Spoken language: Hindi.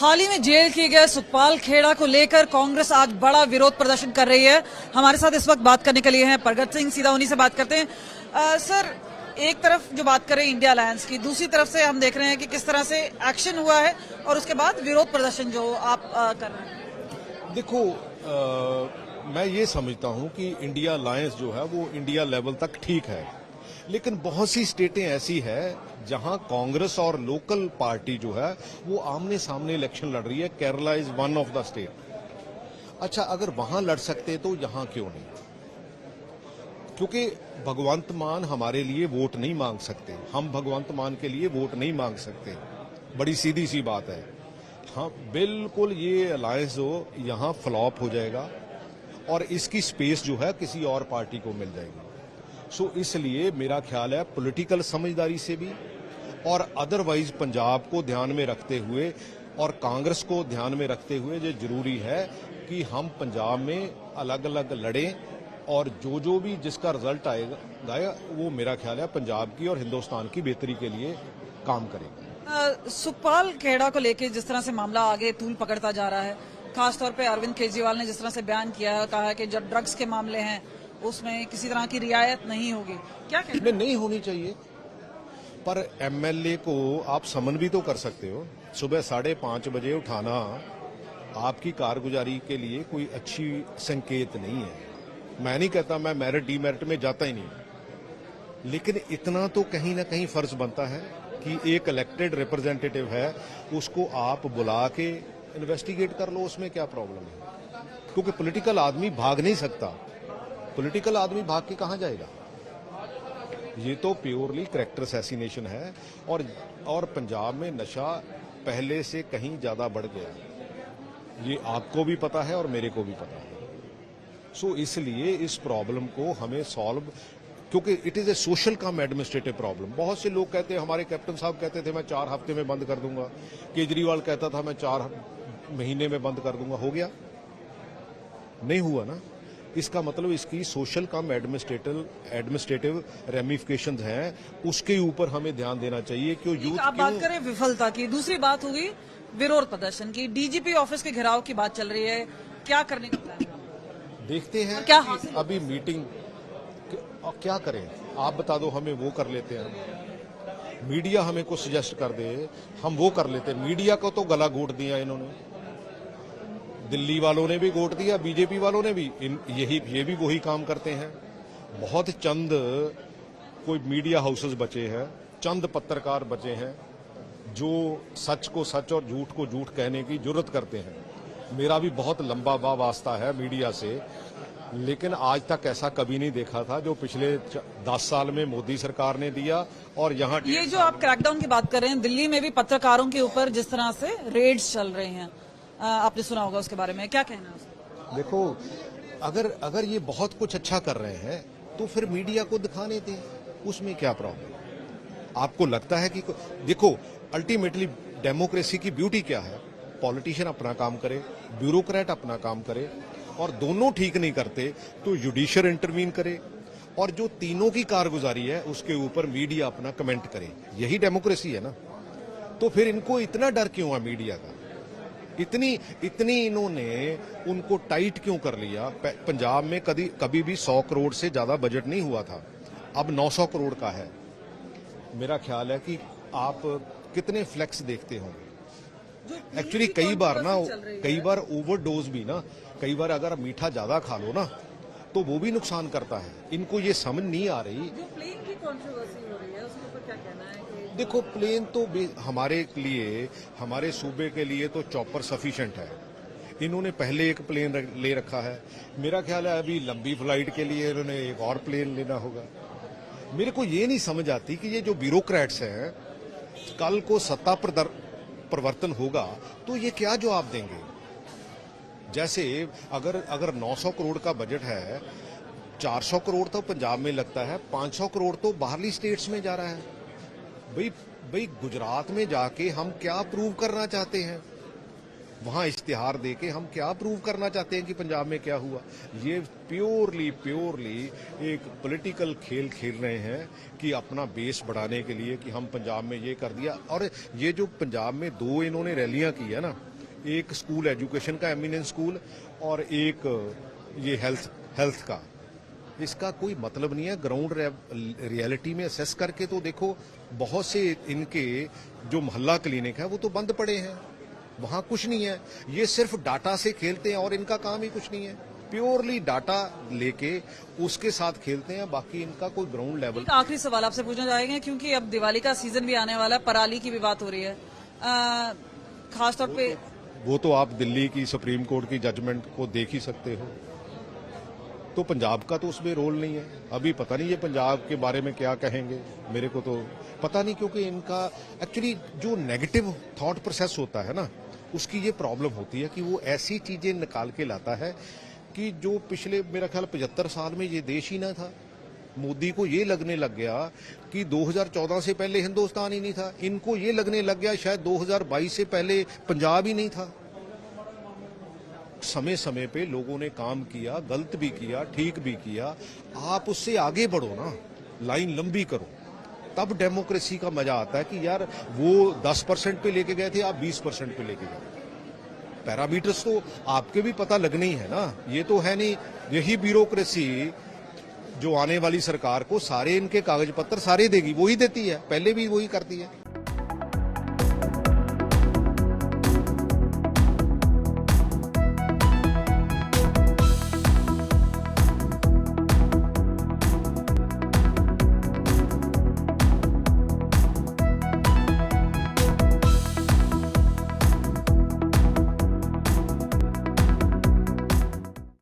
हाल ही में जेल किए गए सुखपाल खेड़ा को लेकर कांग्रेस आज बड़ा विरोध प्रदर्शन कर रही है। हमारे साथ इस वक्त बात करने के लिए हैं प्रगट सिंह, सीधा उन्हीं से बात करते हैं। सर, एक तरफ जो बात करें इंडिया अलायंस की, दूसरी तरफ से हम देख रहे हैं कि किस तरह से एक्शन हुआ है और उसके बाद विरोध प्रदर्शन जो आप कर रहे हैं। देखो, मैं ये समझता हूं कि इंडिया अलायंस जो है वो इंडिया लेवल तक ठीक है, लेकिन बहुत सी स्टेटें ऐसी है जहां कांग्रेस और लोकल पार्टी जो है वो आमने सामने इलेक्शन लड़ रही है। Kerala is one of the state. अच्छा, अगर वहां लड़ सकते तो यहां क्यों नहीं? क्योंकि भगवंत मान हमारे लिए वोट नहीं मांग सकते, हम भगवंत मान के लिए वोट नहीं मांग सकते। बड़ी सीधी सी बात है। हाँ, बिल्कुल ये अलायंस जो यहां फ्लॉप हो जाएगा और इसकी स्पेस जो है किसी और पार्टी को मिल जाएगी। सो इसलिए मेरा ख्याल है पॉलिटिकल समझदारी से भी और अदरवाइज पंजाब को ध्यान में रखते हुए और कांग्रेस को ध्यान में रखते हुए ये जरूरी है कि हम पंजाब में अलग अलग लड़ें और जो भी जिसका रिजल्ट आएगा वो मेरा ख्याल है पंजाब की और हिंदुस्तान की बेहतरी के लिए काम करेगा। सुखपाल खेड़ा को लेकर जिस तरह से मामला आगे तूल पकड़ता जा रहा है, खासतौर पे अरविंद केजरीवाल ने जिस तरह से बयान किया है, कहा है कि जब ड्रग्स के मामले हैं उसमें किसी तरह की रियायत नहीं होगी। क्या कहते हैं? नहीं होनी चाहिए, पर एमएलए को आप समन भी तो कर सकते हो। सुबह 5:30 बजे उठाना आपकी कारगुजारी के लिए कोई अच्छी संकेत नहीं है। मैं नहीं कहता, मैं मेरिट डीमेरिट में जाता ही नहीं, लेकिन इतना तो कहीं ना कहीं फर्ज बनता है कि एक इलेक्टेड रिप्रेजेंटेटिव है, उसको आप बुला के इन्वेस्टिगेट कर लो। उसमें क्या प्रॉब्लम है? क्योंकि पॉलिटिकल आदमी भाग नहीं सकता। पॉलिटिकल आदमी भाग के कहां जाएगा? ये तो प्योरली कैरेक्टर असैसिनेशन है और पंजाब में नशा पहले से कहीं ज्यादा बढ़ गया। ये आपको भी पता है और मेरे को भी पता है। सो इसलिए इस प्रॉब्लम को हमें सॉल्व, क्योंकि it is a social come administrative problem. बहुत से लोग कहते हैं, हमारे कैप्टन साहब कहते थे मैं 4 हफ्ते में बंद कर दूंगा, केजरीवाल कहता था मैं 4 महीने में बंद कर दूंगा। हो गया? नहीं हुआ ना। इसका मतलब इसकी सोशल कम एडमिनिस्ट्रेटिव रेमिफिकेशंस हैं, उसके ऊपर हमें ध्यान देना चाहिए। क्यों यूथ आप बात करें विफलता की, दूसरी बात होगी विरोध प्रदर्शन की। डीजीपी ऑफिस के घेराव की बात चल रही है, क्या करने का प्लान है? देखते हैं क्या अभी मीटिंग क्या करें, आप बता दो, हमें वो कर लेते हैं। मीडिया हमें कुछ सजेस्ट कर दे, हम वो कर लेते हैं। मीडिया को तो गला घोट दिया इन्होंने, दिल्ली वालों ने भी घोट दिया, बीजेपी वालों ने भी। ये भी वही काम करते हैं। बहुत चंद कोई मीडिया हाउसेस बचे हैं, चंद पत्रकार बचे हैं जो सच को सच और झूठ को झूठ कहने की जुर्रत करते हैं। मेरा भी बहुत लंबा वास्ता है मीडिया से, लेकिन आज तक ऐसा कभी नहीं देखा था जो पिछले 10 साल में मोदी सरकार ने दिया। और यहाँ ये जो आप क्रैकडाउन की बात कर रहे हैं, दिल्ली में भी पत्रकारों के ऊपर जिस तरह से रेड्स चल रहे हैं, आपने सुना होगा उसके बारे में, क्या कहना है उसका? देखो, अगर ये बहुत कुछ अच्छा कर रहे हैं तो फिर मीडिया को दिखाने दें, उसमें क्या प्रॉब्लम? आपको लगता है कि देखो, अल्टीमेटली डेमोक्रेसी की ब्यूटी क्या है? पॉलिटिशियन अपना काम करे, ब्यूरोक्रेट अपना काम करे, और दोनों ठीक नहीं करते तो जुडिशियल इंटरवीन करे, और जो तीनों की कारगुजारी है उसके ऊपर मीडिया अपना कमेंट करे। यही डेमोक्रेसी है ना। तो फिर इनको इतना डर क्यों है मीडिया का? इतनी इन्होंने उनको टाइट क्यों कर लिया? पंजाब में कभी भी 100 करोड़ से ज्यादा बजट नहीं हुआ था, अब 900 करोड़ का है। मेरा ख्याल है कि आप कितने फ्लेक्स देखते होंगे। एक्चुअली कई बार ओवरडोज भी ना, कई बार अगर मीठा ज्यादा खा लो ना तो वो भी नुकसान करता है। इनको ये समझ नहीं आ रही। जो प्लेन की कंट्रोवर्सी हो रही है उसके ऊपर क्या कहना है? देखो, प्लेन तो हमारे लिए, हमारे सूबे के लिए तो चॉपर सफिशिएंट है। इन्होंने पहले एक प्लेन ले रखा है। मेरा ख्याल है अभी लंबी फ्लाइट के लिए इन्होंने एक और प्लेन लेना होगा। मेरे को ये नहीं समझ आती कि ये जो ब्यूरोक्रेट्स हैं, कल को सत्ता परिवर्तन होगा तो ये क्या जवाब देंगे? जैसे अगर 900 करोड़ का बजट है, 400 करोड़ तो पंजाब में लगता है, 500 करोड़ तो बाहरली स्टेट्स में जा रहा है। भाई गुजरात में जाके हम क्या प्रूव करना चाहते हैं? वहां इश्तिहार देके हम क्या प्रूव करना चाहते हैं कि पंजाब में क्या हुआ? ये प्योरली एक पॉलिटिकल खेल खेल रहे हैं कि अपना बेस बढ़ाने के लिए कि हम पंजाब में ये कर दिया। और ये जो पंजाब में 2 इन्होंने रैलियां की है ना, एक स्कूल एजुकेशन का एमिनेंस स्कूल और एक ये हेल्थ का। इसका कोई मतलब नहीं है। ग्राउंड रियलिटी में असेस करके तो देखो, बहुत से इनके जो मोहल्ला क्लिनिक है वो तो बंद पड़े हैं, वहां कुछ नहीं है। ये सिर्फ डाटा से खेलते हैं और इनका काम ही कुछ नहीं है। प्योरली डाटा लेके उसके साथ खेलते हैं, बाकी इनका कोई ग्राउंड लेवल। एक आखिरी सवाल आपसे पूछना चाहेंगे, क्योंकि अब दिवाली का सीजन भी आने वाला है, पराली की भी बात हो रही है, खासतौर पे वो तो आप दिल्ली की सुप्रीम कोर्ट की जजमेंट को देख ही सकते हो। तो पंजाब का तो उसमें रोल नहीं है। अभी पता नहीं ये पंजाब के बारे में क्या कहेंगे, मेरे को तो पता नहीं, क्योंकि इनका एक्चुअली जो नेगेटिव थॉट प्रोसेस होता है ना, उसकी ये प्रॉब्लम होती है कि वो ऐसी चीजें निकाल के लाता है कि जो पिछले मेरा ख्याल 75 साल में ये देश ही ना था। मोदी को ये लगने लग गया कि 2014 से पहले हिंदुस्तान ही नहीं था। इनको ये लगने लग गया शायद 2022 से पहले पंजाब ही नहीं था। समय समय पे लोगों ने काम किया, गलत भी किया, ठीक भी किया। आप उससे आगे बढ़ो ना, लाइन लंबी करो, तब डेमोक्रेसी का मजा आता है कि यार वो 10% पे लेके गए थे, आप 20% पे लेके गए। पैरामीटर्स तो आपके भी पता लगने ही है ना। ये तो है नहीं, यही ब्यूरोक्रेसी जो आने वाली सरकार को सारे इनके कागज पत्र सारे देगी, वही देती है, पहले भी वही करती है।